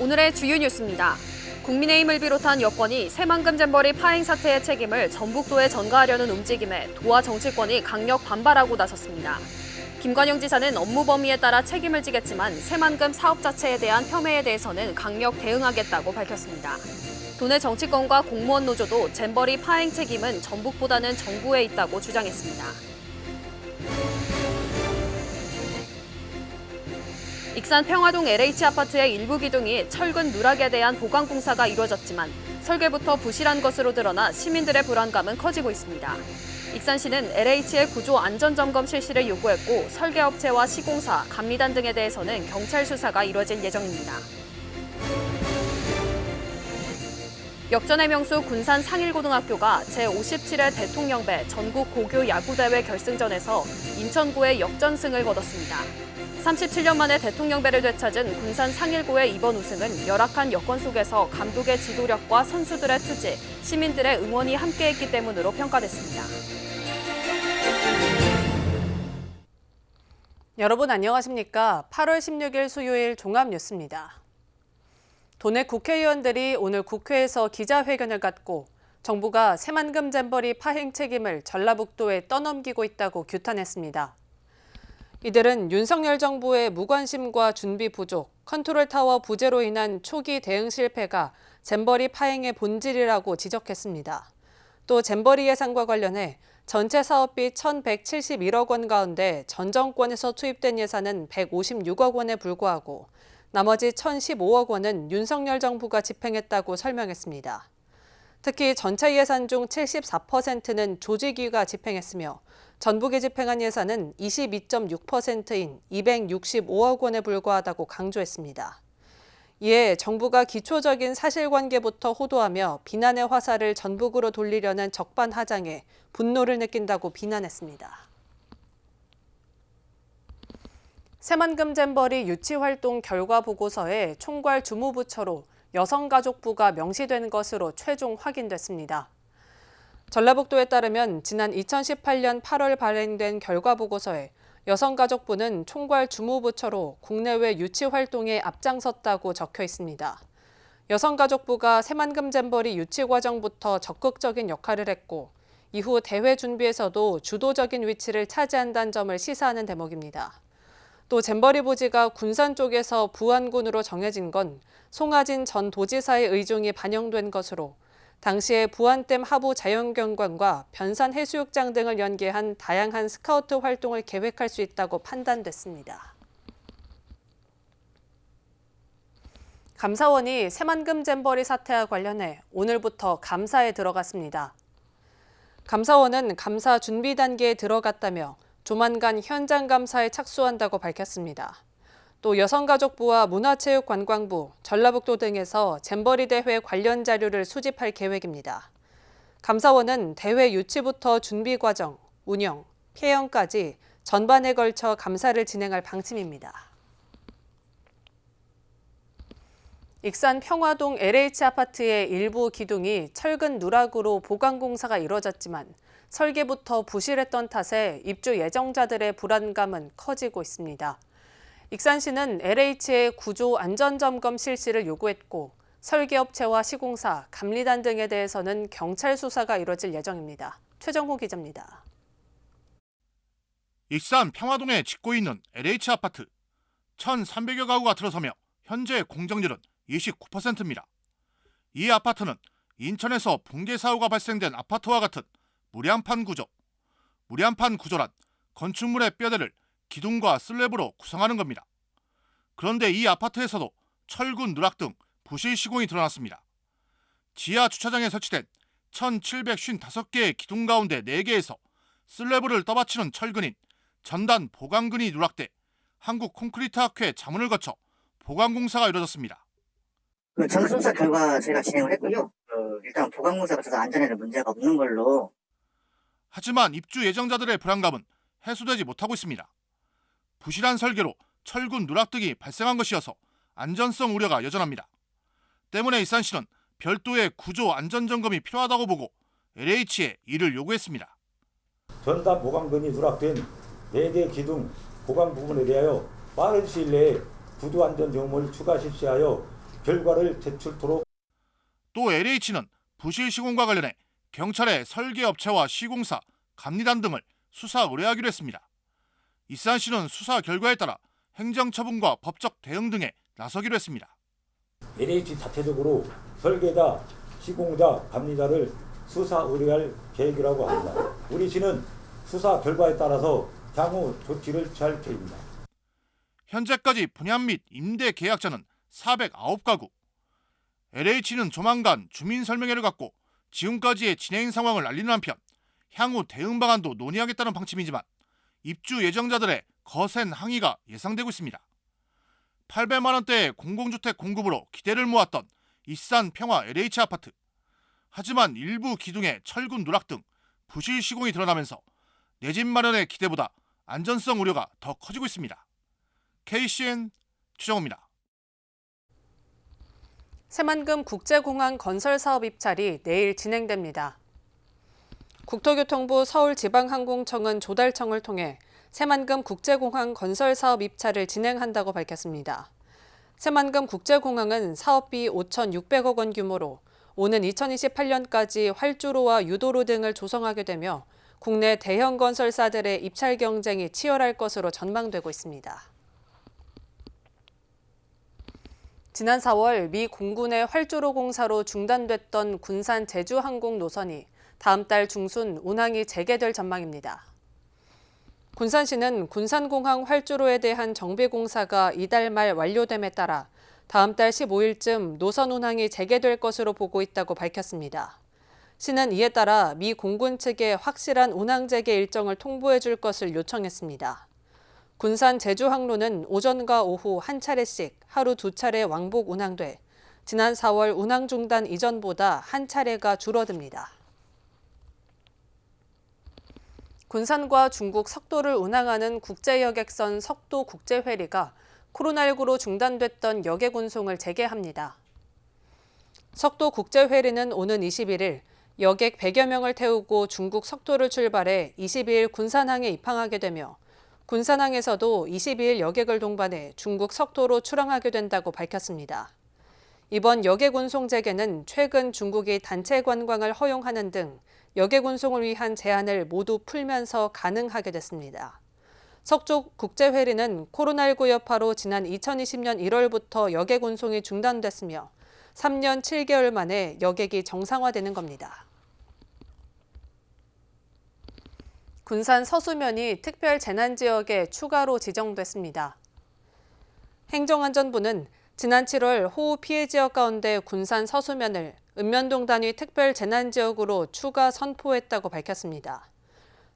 오늘의 주요 뉴스입니다. 국민의힘을 비롯한 여권이 새만금 잼버리 파행 사태의 책임을 전북도에 전가하려는 움직임에 도와 정치권이 강력 반발하고 나섰습니다. 김관영 지사는 업무 범위에 따라 책임을 지겠지만 새만금 사업 자체에 대한 폄훼에 대해서는 강력 대응하겠다고 밝혔습니다. 도내 정치권과 공무원 노조도 잼버리 파행 책임은 전북보다는 정부에 있다고 주장했습니다. 익산 평화동 LH아파트의 일부 기둥이 철근 누락에 대한 보강 공사가 이루어졌지만 설계부터 부실한 것으로 드러나 시민들의 불안감은 커지고 있습니다. 익산시는 LH의 구조 안전점검 실시를 요구했고 설계업체와 시공사, 감리단 등에 대해서는 경찰 수사가 이뤄질 예정입니다. 역전의 명수 군산 상일고등학교가 제57회 대통령배 전국 고교 야구대회 결승전에서 인천고의 역전승을 거뒀습니다. 37년 만에 대통령배를 되찾은 군산 상일고의 이번 우승은 열악한 여건 속에서 감독의 지도력과 선수들의 투지, 시민들의 응원이 함께했기 때문으로 평가됐습니다. 여러분 안녕하십니까? 8월 16일 수요일 종합뉴스입니다. 도내 국회의원들이 오늘 국회에서 기자회견을 갖고 정부가 새만금 잼버리 파행 책임을 전라북도에 떠넘기고 있다고 규탄했습니다. 이들은 윤석열 정부의 무관심과 준비 부족, 컨트롤타워 부재로 인한 초기 대응 실패가 잼버리 파행의 본질이라고 지적했습니다. 또 잼버리 예산과 관련해 전체 사업비 1,171억 원 가운데 전 정권에서 투입된 예산은 156억 원에 불과하고 나머지 1,015억 원은 윤석열 정부가 집행했다고 설명했습니다. 특히 전체 예산 중 74%는 조직위가 집행했으며 전북이 집행한 예산은 22.6%인 265억 원에 불과하다고 강조했습니다. 이에 정부가 기초적인 사실관계부터 호도하며 비난의 화살을 전북으로 돌리려는 적반하장에 분노를 느낀다고 비난했습니다. 새만금 잼버리 유치활동 결과 보고서에 총괄 주무부처로 여성가족부가 명시된 것으로 최종 확인됐습니다. 전라북도에 따르면 지난 2018년 8월 발행된 결과 보고서에 여성가족부는 총괄 주무부처로 국내외 유치 활동에 앞장섰다고 적혀 있습니다. 여성가족부가 새만금 잼버리 유치 과정부터 적극적인 역할을 했고 이후 대회 준비에서도 주도적인 위치를 차지한다는 점을 시사하는 대목입니다. 또 잼버리 부지가 군산 쪽에서 부안군으로 정해진 건 송하진 전 도지사의 의중이 반영된 것으로 당시에 부안댐 하부 자연경관과 변산 해수욕장 등을 연계한 다양한 스카우트 활동을 계획할 수 있다고 판단됐습니다. 감사원이 새만금 잼버리 사태와 관련해 오늘부터 감사에 들어갔습니다. 감사원은 감사 준비 단계에 들어갔다며 조만간 현장 감사에 착수한다고 밝혔습니다. 또 여성가족부와 문화체육관광부, 전라북도 등에서 잼버리 대회 관련 자료를 수집할 계획입니다. 감사원은 대회 유치부터 준비 과정, 운영, 폐영까지 전반에 걸쳐 감사를 진행할 방침입니다. 익산 평화동 LH아파트의 일부 기둥이 철근 누락으로 보강 공사가 이뤄졌지만 설계부터 부실했던 탓에 입주 예정자들의 불안감은 커지고 있습니다. 익산시는 LH의 구조 안전점검 실시를 요구했고 설계업체와 시공사, 감리단 등에 대해서는 경찰 수사가 이뤄질 예정입니다. 최정호 기자입니다. 익산 평화동에 짓고 있는 LH아파트 1,300여 가구가 들어서며 현재 공정률은 29%입니다. 이 아파트는 인천에서 붕괴 사고가 발생된 아파트와 같은 무량판 구조. 무량판 구조란 건축물의 뼈대를 기둥과 슬랩으로 구성하는 겁니다. 그런데 이 아파트에서도 철근 누락 등 부실 시공이 드러났습니다. 지하 주차장에 설치된 1,755개의 기둥 가운데 4개에서 슬래브를 떠받치는 철근인 전단 보강근이 누락돼 한국콘크리트학회 자문을 거쳐 보강공사가 이루어졌습니다. 전수조사 결과 저희가 진행을 했고요. 일단 보강공사가 있어서 안전에는 문제가 없는 걸로. 하지만 입주 예정자들의 불안감은 해소되지 못하고 있습니다. 부실한 설계로 철근 누락 등이 발생한 것이어서 안전성 우려가 여전합니다. 때문에 익산시는 별도의 구조 안전점검이 필요하다고 보고 LH에 이를 요구했습니다. 전단 보강근이 누락된 4개 기둥 보강 부분에 대하여 빠른 시일 내에 구조 안전 점검을 추가 실시하여 결과를 제출토록. 또 LH는 부실 시공과 관련해 경찰에 설계업체와 시공사, 감리단 등을 수사 의뢰하기로 했습니다. 이산시는 수사 결과에 따라 행정처분과 법적 대응 등에 나서기로 했습니다. LH 자체적으로 설계자, 시공자, 감리자를 수사 의뢰할 계획이라고 합니다. 우리 시는 수사 결과에 따라서 향후 조치를 취할 계획입니다. 현재까지 분양 및 임대 계약자는 409가구. LH는 조만간 주민 설명회를 갖고 지금까지의 진행 상황을 알리는 한편 향후 대응 방안도 논의하겠다는 방침이지만 입주 예정자들의 거센 항의가 예상되고 있습니다. 800만 원대의 공공주택 공급으로 기대를 모았던 익산 평화 LH 아파트. 하지만 일부 기둥의 철근 누락 등 부실 시공이 드러나면서 내 집 마련의 기대보다 안전성 우려가 더 커지고 있습니다. KCN 최정호입니다. 새만금 국제공항 건설 사업 입찰이 내일 진행됩니다. 국토교통부 서울지방항공청은 조달청을 통해 새만금 국제공항 건설 사업 입찰을 진행한다고 밝혔습니다. 새만금 국제공항은 사업비 5,600억 원 규모로 오는 2028년까지 활주로와 유도로 등을 조성하게 되며 국내 대형 건설사들의 입찰 경쟁이 치열할 것으로 전망되고 있습니다. 지난 4월 미 공군의 활주로 공사로 중단됐던 군산 제주항공 노선이 다음 달 중순 운항이 재개될 전망입니다. 군산시는 군산공항 활주로에 대한 정비 공사가 이달 말 완료됨에 따라 다음 달 15일쯤 노선 운항이 재개될 것으로 보고 있다고 밝혔습니다. 시는 이에 따라 미 공군 측에 확실한 운항 재개 일정을 통보해 줄 것을 요청했습니다. 군산 제주 항로는 오전과 오후 한 차례씩 하루 2차례 왕복 운항돼 지난 4월 운항 중단 이전보다 한 차례가 줄어듭니다. 군산과 중국 석도를 운항하는 국제여객선 석도국제회리가 코로나19로 중단됐던 여객 운송을 재개합니다. 석도국제회리는 오는 21일 여객 100여 명을 태우고 중국 석도를 출발해 22일 군산항에 입항하게 되며 군산항에서도 22일 여객을 동반해 중국 석도로 출항하게 된다고 밝혔습니다. 이번 여객 운송 재개는 최근 중국이 단체 관광을 허용하는 등 여객 운송을 위한 제한을 모두 풀면서 가능하게 됐습니다. 석도국제회리는 코로나19 여파로 지난 2020년 1월부터 여객 운송이 중단됐으며 3년 7개월 만에 여객이 정상화되는 겁니다. 군산 서수면이 특별 재난지역에 추가로 지정됐습니다. 행정안전부는 지난 7월 호우 피해 지역 가운데 군산 서수면을 읍면동 단위 특별 재난지역으로 추가 선포했다고 밝혔습니다.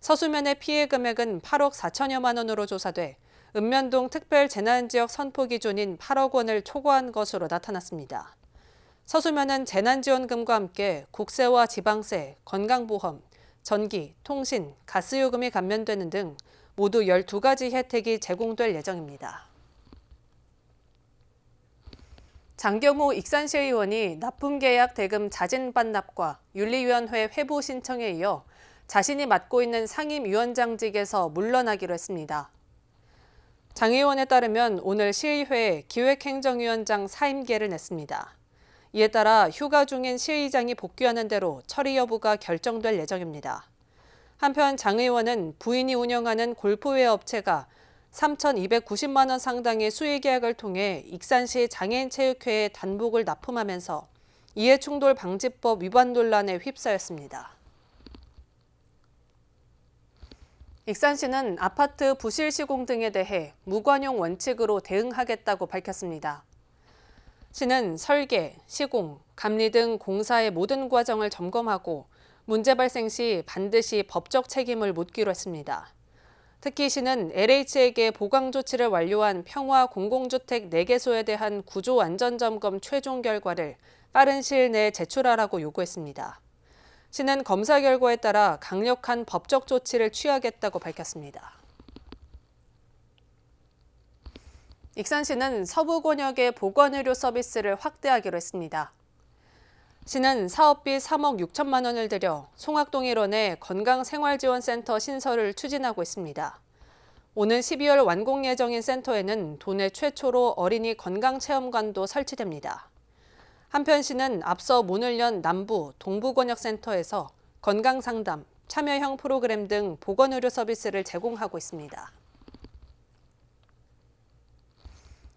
서수면의 피해 금액은 8억 4천여만 원으로 조사돼 읍면동 특별 재난지역 선포 기준인 8억 원을 초과한 것으로 나타났습니다. 서수면은 재난지원금과 함께 국세와 지방세, 건강보험, 전기, 통신, 가스요금이 감면되는 등 모두 12가지 혜택이 제공될 예정입니다. 장경호 익산시 의원이 납품계약 대금 자진 반납과 윤리위원회 회부 신청에 이어 자신이 맡고 있는 상임위원장직에서 물러나기로 했습니다. 장 의원에 따르면 오늘 시의회에 기획행정위원장 사임계를 냈습니다. 이에 따라 휴가 중인 시의장이 복귀하는 대로 처리 여부가 결정될 예정입니다. 한편 장 의원은 부인이 운영하는 골프웨어 업체가 3,290만 원 상당의 수의계약을 통해 익산시 장애인체육회에 단복을 납품하면서 이해충돌 방지법 위반 논란에 휩싸였습니다. 익산시는 아파트 부실 시공 등에 대해 무관용 원칙으로 대응하겠다고 밝혔습니다. 시는 설계, 시공, 감리 등 공사의 모든 과정을 점검하고 문제 발생 시 반드시 법적 책임을 묻기로 했습니다. 특히 시는 LH에게 보강 조치를 완료한 평화 공공주택 4개소에 대한 구조 안전점검 최종 결과를 빠른 시일 내에 제출하라고 요구했습니다. 시는 검사 결과에 따라 강력한 법적 조치를 취하겠다고 밝혔습니다. 익산시는 서부권역의 보건의료 서비스를 확대하기로 했습니다. 시는 사업비 3억 6천만 원을 들여 송악동 일원에 건강생활지원센터 신설을 추진하고 있습니다. 오는 12월 완공 예정인 센터에는 도내 최초로 어린이 건강체험관도 설치됩니다. 한편시는 앞서 문을 연 남부, 동부권역센터에서 건강상담, 참여형 프로그램 등 보건의료 서비스를 제공하고 있습니다.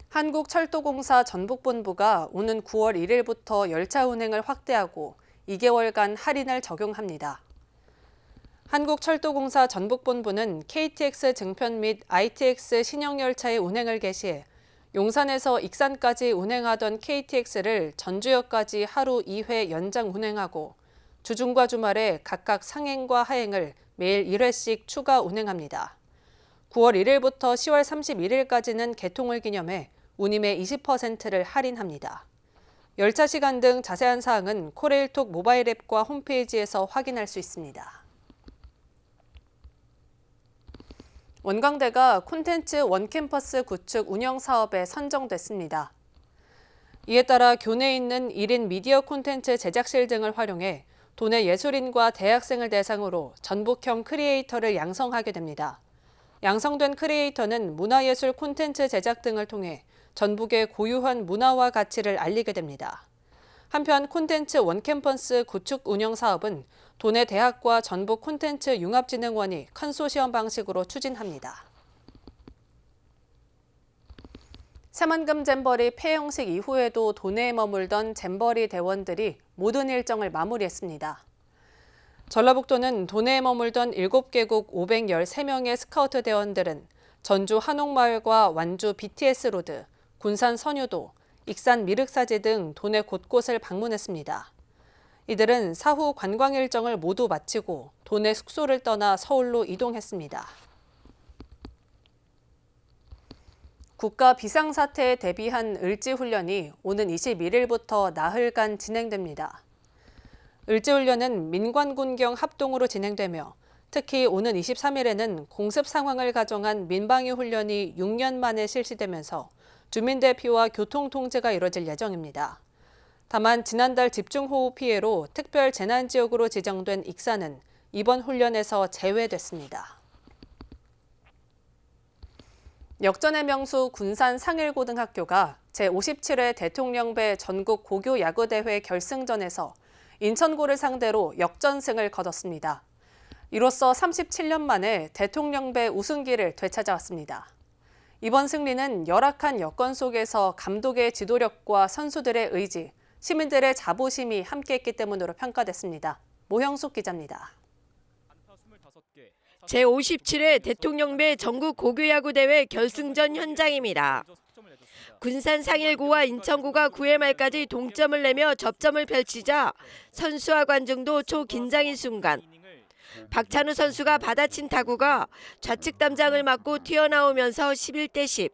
한국철도공사 전북본부가 오는 9월 1일부터 열차 운행을 확대하고 2개월간 할인을 적용합니다. 한국철도공사 전북본부는 KTX 증편 및 ITX 신형열차의 운행을 개시해 용산에서 익산까지 운행하던 KTX를 전주역까지 하루 2회 연장 운행하고 주중과 주말에 각각 상행과 하행을 매일 1회씩 추가 운행합니다. 9월 1일부터 10월 31일까지는 개통을 기념해 운임의 20%를 할인합니다. 열차 시간 등 자세한 사항은 코레일톡 모바일 앱과 홈페이지에서 확인할 수 있습니다. 원광대가 콘텐츠 원캠퍼스 구축 운영 사업에 선정됐습니다. 이에 따라 교내에 있는 1인 미디어 콘텐츠 제작실 등을 활용해 도내 예술인과 대학생을 대상으로 전북형 크리에이터를 양성하게 됩니다. 양성된 크리에이터는 문화예술 콘텐츠 제작 등을 통해 전북의 고유한 문화와 가치를 알리게 됩니다. 한편 콘텐츠 원캠퍼스 구축 운영 사업은 도내 대학과 전북 콘텐츠 융합진흥원이 컨소시엄 방식으로 추진합니다. 새만금 잼버리 폐영식 이후에도 도내에 머물던 잼버리 대원들이 모든 일정을 마무리했습니다. 전라북도는 도내에 머물던 7개국 513명의 스카우트 대원들은 전주 한옥마을과 완주 BTS 로드, 군산 선유도, 익산 미륵사지 등 도내 곳곳을 방문했습니다. 이들은 사후 관광 일정을 모두 마치고 도내 숙소를 떠나 서울로 이동했습니다. 국가 비상사태에 대비한 을지훈련이 오는 21일부터 나흘간 진행됩니다. 을지훈련은 민관군경 합동으로 진행되며 특히 오는 23일에는 공습 상황을 가정한 민방위 훈련이 6년 만에 실시되면서 주민 대피와 교통 통제가 이뤄질 예정입니다. 다만 지난달 집중호우 피해로 특별 재난지역으로 지정된 익산은 이번 훈련에서 제외됐습니다. 역전의 명수 군산 상일고등학교가 제57회 대통령배 전국 고교야구대회 결승전에서 인천고를 상대로 역전승을 거뒀습니다. 이로써 37년 만에 대통령배 우승기를 되찾아왔습니다. 이번 승리는 열악한 여건 속에서 감독의 지도력과 선수들의 의지, 시민들의 자부심이 함께했기 때문으로 평가됐습니다. 모형숙 기자입니다. 제57회 대통령배 전국 고교야구대회 결승전 현장입니다. 군산 상일고와 인천고가 9회 말까지 동점을 내며 접점을 펼치자 선수와 관중도 초긴장인 순간 박찬우 선수가 받아친 타구가 좌측 담장을 맞고 튀어나오면서 11대 10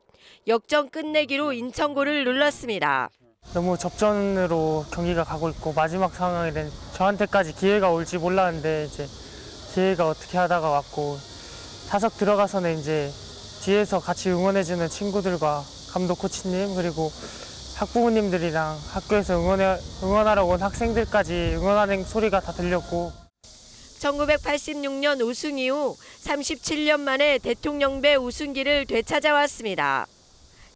역전 끝내기로 인천고를 눌렀습니다. 너무 접전으로 경기가 가고 있고 마지막 상황에는 저한테까지 기회가 올지 몰랐는데 이제 기회가 어떻게 하다가 왔고 타석 들어가서는 이제 뒤에서 같이 응원해주는 친구들과 감독 코치님 그리고 학부모님들이랑 학교에서 응원하러 온 학생들까지 응원하는 소리가 다 들렸고 1986년 우승 이후 37년 만에 대통령배 우승기를 되찾아왔습니다.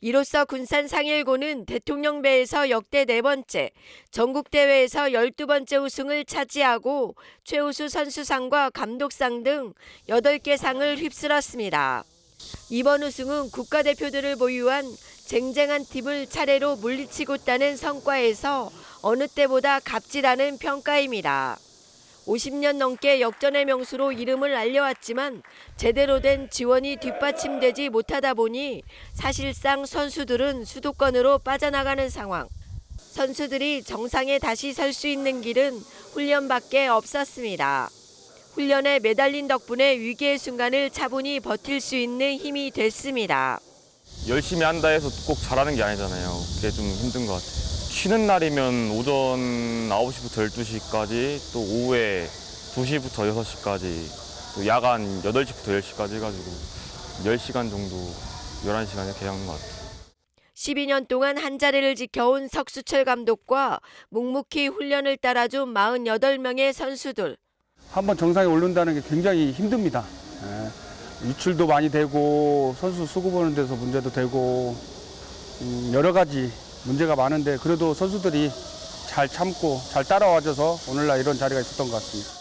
이로써 군산 상일고는 대통령배에서 역대 4번째, 전국대회에서 12번째 우승을 차지하고 최우수 선수상과 감독상 등 8개 상을 휩쓸었습니다. 이번 우승은 국가대표들을 보유한 쟁쟁한 팀을 차례로 물리치고 따낸 성과에서 어느 때보다 값지다는 평가입니다. 50년 넘게 역전의 명수로 이름을 알려왔지만 제대로 된 지원이 뒷받침되지 못하다 보니 사실상 선수들은 수도권으로 빠져나가는 상황. 선수들이 정상에 다시 설 수 있는 길은 훈련밖에 없었습니다. 훈련에 매달린 덕분에 위기의 순간을 차분히 버틸 수 있는 힘이 됐습니다. 열심히 한다 해서 꼭 잘하는 게 아니잖아요. 그게 좀 힘든 것 같아요. 쉬는 날이면 오전 9시부터 12시까지 또 오후에 2시부터 6시까지 또 야간 8시부터 10시까지 해가지고 10시간 정도 11시간 이렇게 하는 것 같아요. 12년 동안 한 자리를 지켜온 석수철 감독과 묵묵히 훈련을 따라준 48명의 선수들. 한번 정상에 오른다는 게 굉장히 힘듭니다. 유출도 많이 되고 선수 수급 보는 데서 문제도 되고 여러 가지 문제가 많은데 그래도 선수들이 잘 참고 잘 따라와줘서 오늘날 이런 자리가 있었던 것 같습니다.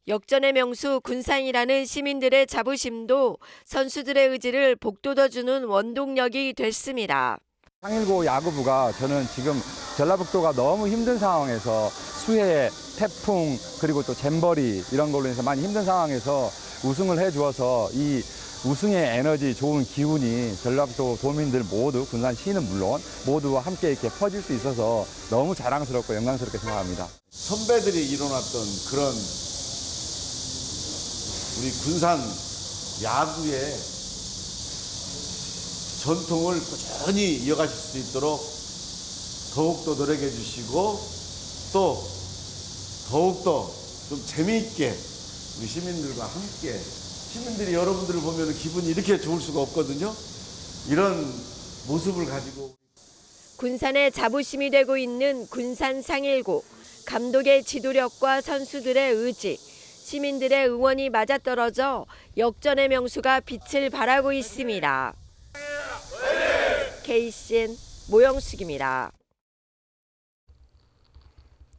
역전의 명수 군산이라는 시민들의 자부심도 선수들의 의지를 복돋워주는 원동력이 됐습니다. 상일고 야구부가 저는 지금 전라북도가 너무 힘든 상황에서 수해, 태풍 그리고 또 잼버리 이런 걸로 해서 많이 힘든 상황에서 우승을 해주어서 이 우승의 에너지 좋은 기운이 전라북도 도민들 모두 군산시는 물론 모두와 함께 이렇게 퍼질 수 있어서 너무 자랑스럽고 영광스럽게 생각합니다. 선배들이 일어났던 그런 우리 군산 야구의 전통을 꾸준히 이어가실 수 있도록 더욱더 노력해 주시고 또 더욱더 좀 재미있게 우리 시민들과 함께 시민들이 여러분들을 보면 기분이 이렇게 좋을 수가 없거든요. 이런 모습을 가지고 군산의 자부심이 되고 있는 군산 상일고, 감독의 지도력과 선수들의 의지, 시민들의 응원이 맞아떨어져 역전의 명수가 빛을 발하고 있습니다. KCN 모영숙입니다.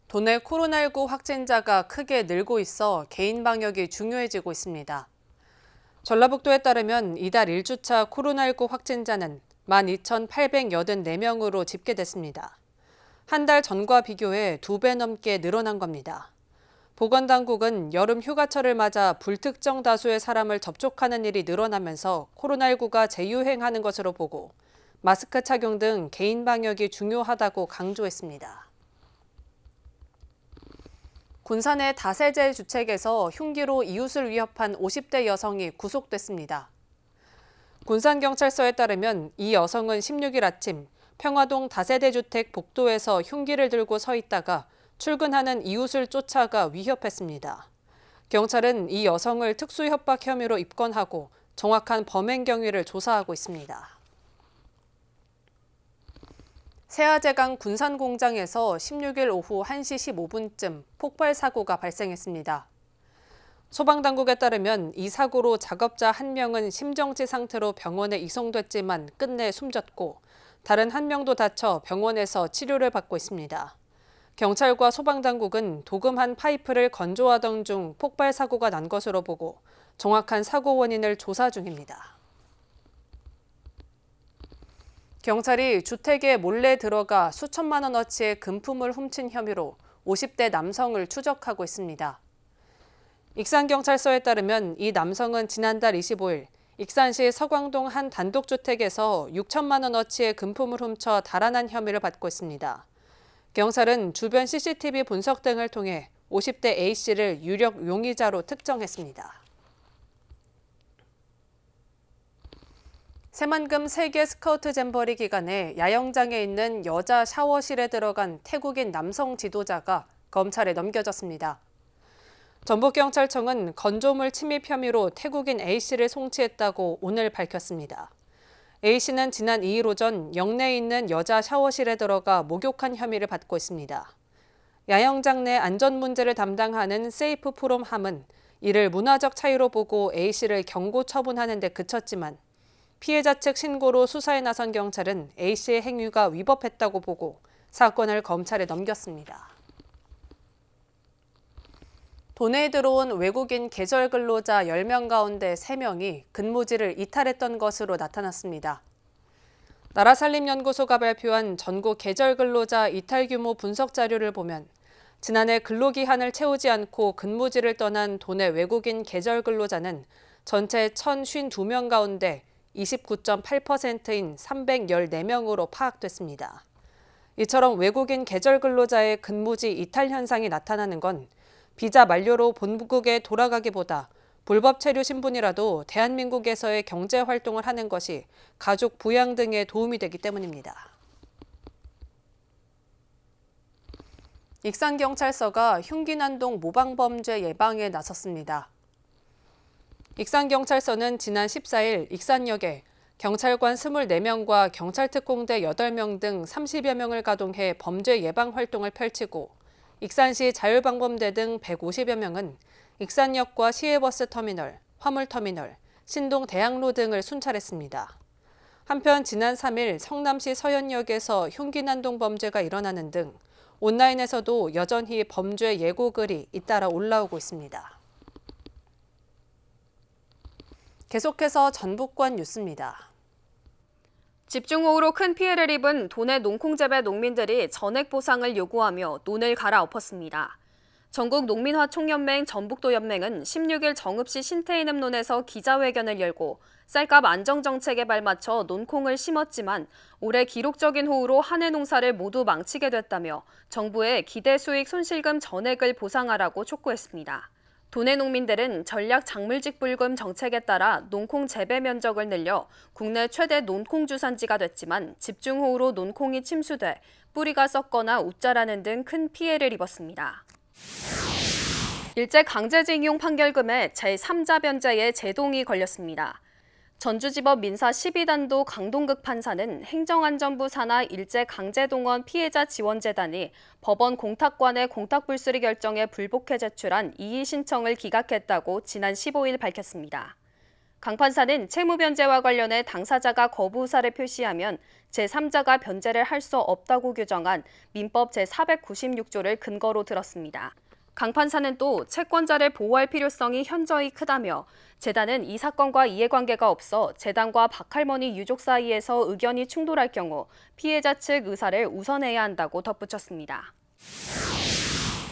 도내 코로나19 확진자가 크게 늘고 있어 개인 방역이 중요해지고 있습니다. 전라북도에 따르면 이달 1주차 코로나19 확진자는 12,884명으로 집계됐습니다. 한 달 전과 비교해 2배 넘게 늘어난 겁니다. 보건당국은 여름 휴가철을 맞아 불특정 다수의 사람을 접촉하는 일이 늘어나면서 코로나19가 재유행하는 것으로 보고 마스크 착용 등 개인 방역이 중요하다고 강조했습니다. 군산의 다세제 주택에서 흉기로 이웃을 위협한 50대 여성이 구속됐습니다. 군산경찰서에 따르면 이 여성은 16일 아침 평화동 다세대 주택 복도에서 흉기를 들고 서 있다가 출근하는 이웃을 쫓아가 위협했습니다. 경찰은 이 여성을 특수협박 혐의로 입건하고 정확한 범행 경위를 조사하고 있습니다. 세아제강 군산공장에서 16일 오후 1시 15분쯤 폭발 사고가 발생했습니다. 소방당국에 따르면 이 사고로 작업자 1명은 심정지 상태로 병원에 이송됐지만 끝내 숨졌고 다른 1명도 다쳐 병원에서 치료를 받고 있습니다. 경찰과 소방당국은 도금한 파이프를 건조하던 중 폭발 사고가 난 것으로 보고 정확한 사고 원인을 조사 중입니다. 경찰이 주택에 몰래 들어가 수천만 원어치의 금품을 훔친 혐의로 50대 남성을 추적하고 있습니다. 익산경찰서에 따르면 이 남성은 지난달 25일 익산시 서광동 한 단독주택에서 6천만 원어치의 금품을 훔쳐 달아난 혐의를 받고 있습니다. 경찰은 주변 CCTV 분석 등을 통해 50대 A씨를 유력 용의자로 특정했습니다. 새만금 세계 스카우트 잼버리 기간에 야영장에 있는 여자 샤워실에 들어간 태국인 남성 지도자가 검찰에 넘겨졌습니다. 전북경찰청은 건조물 침입 혐의로 태국인 A씨를 송치했다고 오늘 밝혔습니다. A씨는 지난 2일 오전 영내에 있는 여자 샤워실에 들어가 목욕한 혐의를 받고 있습니다. 야영장 내 안전 문제를 담당하는 세이프 프롬 함은 이를 문화적 차이로 보고 A씨를 경고 처분하는 데 그쳤지만 피해자 측 신고로 수사에 나선 경찰은 A씨의 행위가 위법했다고 보고 사건을 검찰에 넘겼습니다. 도내에 들어온 외국인 계절 근로자 10명 가운데 3명이 근무지를 이탈했던 것으로 나타났습니다. 나라살림연구소가 발표한 전국 계절 근로자 이탈 규모 분석 자료를 보면 지난해 근로기한을 채우지 않고 근무지를 떠난 도내 외국인 계절 근로자는 전체 1,052명 가운데 29.8%인 314명으로 파악됐습니다. 이처럼 외국인 계절 근로자의 근무지 이탈 현상이 나타나는 건 비자 만료로 본국에 돌아가기보다 불법 체류 신분이라도 대한민국에서의 경제 활동을 하는 것이 가족 부양 등에 도움이 되기 때문입니다. 익산경찰서가 흉기난동 모방범죄 예방에 나섰습니다. 익산경찰서는 지난 14일 익산역에 경찰관 24명과 경찰특공대 8명 등 30여 명을 가동해 범죄 예방 활동을 펼치고 익산시 자율방범대 등 150여 명은 익산역과 시외버스 터미널, 화물터미널, 신동 대학로 등을 순찰했습니다. 한편 지난 3일 성남시 서현역에서 흉기난동 범죄가 일어나는 등 온라인에서도 여전히 범죄 예고글이 잇따라 올라오고 있습니다. 계속해서 전북권 뉴스입니다. 집중호우로 큰 피해를 입은 도내 농콩재배 농민들이 전액 보상을 요구하며 논을 갈아엎었습니다. 전국 농민화총연맹 전북도연맹은 16일 정읍시 신태인읍론에서 기자회견을 열고 쌀값 안정 정책에 발맞춰 논콩을 심었지만 올해 기록적인 호우로 한 해 농사를 모두 망치게 됐다며 정부에 기대 수익 손실금 전액을 보상하라고 촉구했습니다. 도내 농민들은 전략 작물직 불금 정책에 따라 논콩 재배 면적을 늘려 국내 최대 논콩 주산지가 됐지만 집중호우로 논콩이 침수돼 뿌리가 썩거나 웃자라는 등 큰 피해를 입었습니다. 일제 강제징용 판결금에 제3자 변제에 제동이 걸렸습니다. 전주지법 민사 12단도 강동극 판사는 행정안전부 산하 일제강제동원 피해자지원재단이 법원 공탁관의 공탁불수리 결정에 불복해 제출한 이의 신청을 기각했다고 지난 15일 밝혔습니다. 강 판사는 채무 변제와 관련해 당사자가 거부 의사를 표시하면 제3자가 변제를 할 수 없다고 규정한 민법 제496조를 근거로 들었습니다. 강 판사는 또 채권자를 보호할 필요성이 현저히 크다며 재단은 이 사건과 이해관계가 없어 재단과 박할머니 유족 사이에서 의견이 충돌할 경우 피해자 측 의사를 우선해야 한다고 덧붙였습니다.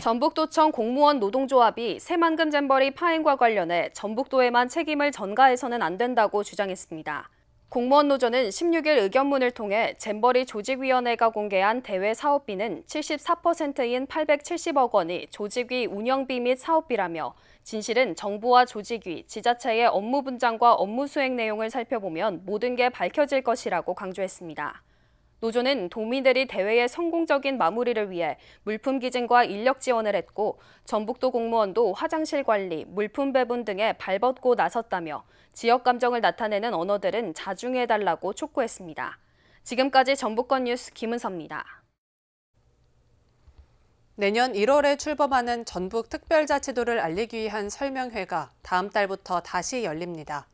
전북도청 공무원 노동조합이 새만금 잼버리 파행과 관련해 전북도에만 책임을 전가해서는 안 된다고 주장했습니다. 공무원 노조는 16일 의견문을 통해 잼버리 조직위원회가 공개한 대회 사업비는 74%인 870억 원이 조직위 운영비 및 사업비라며 진실은 정부와 조직위, 지자체의 업무 분장과 업무 수행 내용을 살펴보면 모든 게 밝혀질 것이라고 강조했습니다. 노조는 도민들이 대회의 성공적인 마무리를 위해 물품 기증과 인력 지원을 했고 전북도 공무원도 화장실 관리, 물품 배분 등에 발벗고 나섰다며 지역 감정을 나타내는 언어들은 자중해달라고 촉구했습니다. 지금까지 전북권 뉴스 김은서입니다. 내년 1월에 출범하는 전북 특별자치도를 알리기 위한 설명회가 다음 달부터 다시 열립니다.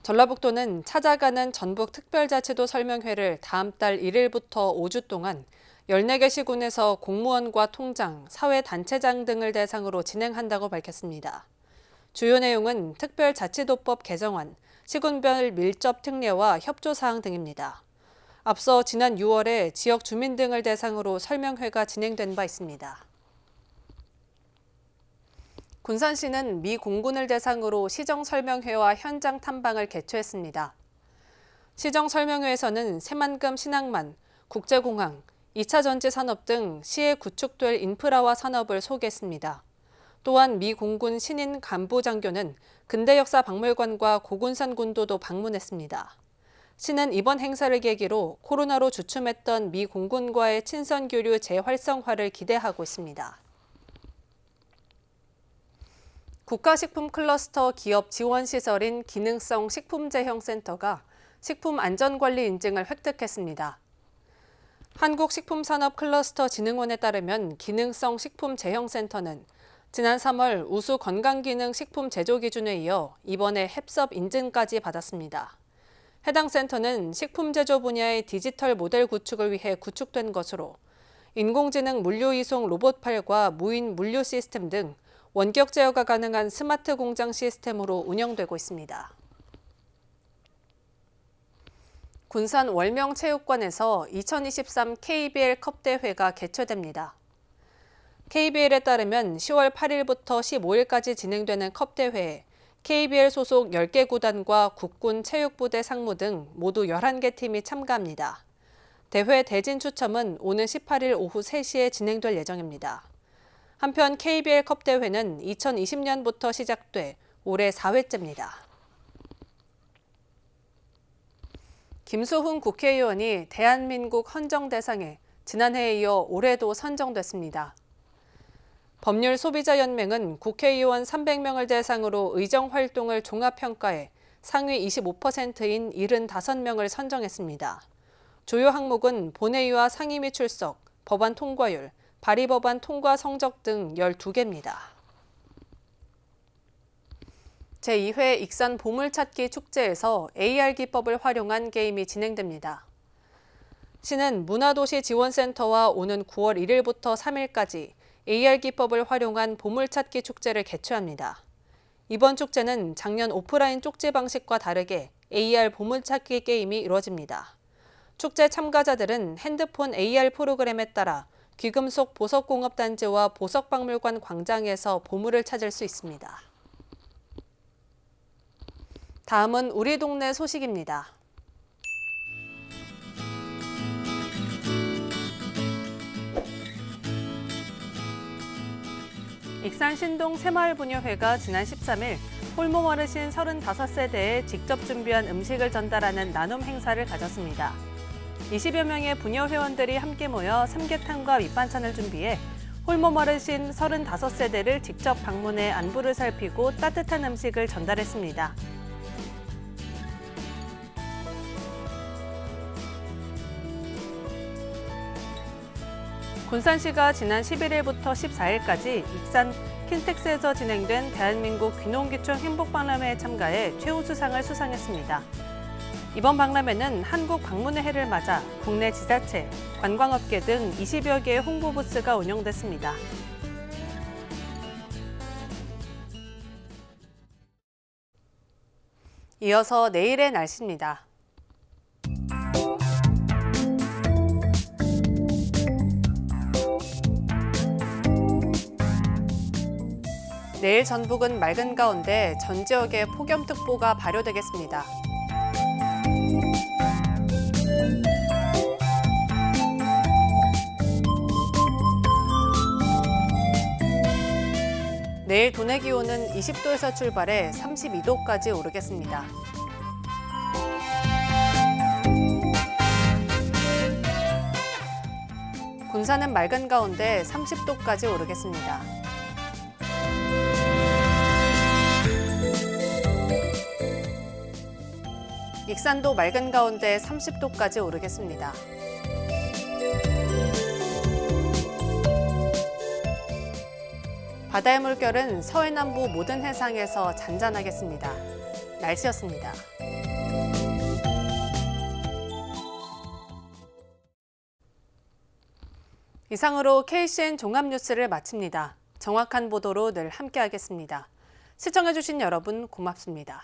전라북도는 찾아가는 전북 특별자치도 설명회를 다음 달 1일부터 5주 동안 14개 시군에서 공무원과 통장, 사회단체장 등을 대상으로 진행한다고 밝혔습니다. 주요 내용은 특별자치도법 개정안, 시군별 밀접 특례와 협조사항 등입니다. 앞서 지난 6월에 지역 주민 등을 대상으로 설명회가 진행된 바 있습니다. 군산시는 미 공군을 대상으로 시정설명회와 현장 탐방을 개최했습니다. 시정설명회에서는 새만금 신항만, 국제공항, 2차 전지 산업 등 시에 구축될 인프라와 산업을 소개했습니다. 또한 미 공군 신인 간부장교는 근대역사박물관과 고군산 군도도 방문했습니다. 시는 이번 행사를 계기로 코로나로 주춤했던 미 공군과의 친선교류 재활성화를 기대하고 있습니다. 국가식품 클러스터 기업 지원 시설인 기능성 식품제형센터가 식품안전관리 인증을 획득했습니다. 한국식품산업클러스터진흥원에 따르면 기능성 식품제형센터는 지난 3월 우수 건강기능 식품 제조 기준에 이어 이번에 햅섭 인증까지 받았습니다. 해당 센터는 식품 제조 분야의 디지털 모델 구축을 위해 구축된 것으로 인공지능 물류 이송 로봇팔과 무인 물류 시스템 등 원격 제어가 가능한 스마트 공장 시스템으로 운영되고 있습니다. 군산 월명체육관에서 2023 KBL 컵 대회가 개최됩니다. KBL에 따르면 10월 8일부터 15일까지 진행되는 컵 대회에 KBL 소속 10개 구단과 국군 체육부대 상무 등 모두 11개 팀이 참가합니다. 대회 대진 추첨은 오는 18일 오후 3시에 진행될 예정입니다. 한편 KBL 컵 대회는 2020년부터 시작돼 올해 4회째입니다. 김수훈 국회의원이 대한민국 헌정대상에 지난해에 이어 올해도 선정됐습니다. 법률소비자연맹은 국회의원 300명을 대상으로 의정활동을 종합평가해 상위 25%인 75명을 선정했습니다. 주요 항목은 본회의와 상임위 출석, 법안 통과율, 발의법안 통과 성적 등 12개입니다. 제2회 익산 보물찾기 축제에서 AR 기법을 활용한 게임이 진행됩니다. 시는 문화도시지원센터와 오는 9월 1일부터 3일까지 AR 기법을 활용한 보물찾기 축제를 개최합니다. 이번 축제는 작년 오프라인 쪽지 방식과 다르게 AR 보물찾기 게임이 이뤄집니다. 축제 참가자들은 핸드폰 AR 프로그램에 따라 귀금속 보석공업단지와 보석박물관 광장에서 보물을 찾을 수 있습니다. 다음은 우리 동네 소식입니다. 익산 신동 새마을부녀회가 지난 13일 홀몸 어르신 35세대에 직접 준비한 음식을 전달하는 나눔 행사를 가졌습니다. 20여 명의 부녀 회원들이 함께 모여 삼계탕과 밑반찬을 준비해 홀몸 어르신 35세대를 직접 방문해 안부를 살피고 따뜻한 음식을 전달했습니다. 군산시가 지난 11일부터 14일까지 익산 킨텍스에서 진행된 대한민국 귀농귀촌 행복박람회에 참가해 최우수상을 수상했습니다. 이번 박람회는 한국 방문의 해를 맞아 국내 지자체, 관광업계 등 20여 개의 홍보 부스가 운영됐습니다. 이어서 내일의 날씨입니다. 내일 전북은 맑은 가운데 전 지역에 폭염특보가 발효되겠습니다. 내일 도내 기온은 20도에서 출발해 32도까지 오르겠습니다. 군산은 맑은 가운데 30도까지 오르겠습니다. 익산도 맑은 가운데 30도까지 오르겠습니다. 바다의 물결은 서해 남부 모든 해상에서 잔잔하겠습니다. 날씨였습니다. 이상으로 KCN 종합뉴스를 마칩니다. 정확한 보도로 늘 함께하겠습니다. 시청해주신 여러분 고맙습니다.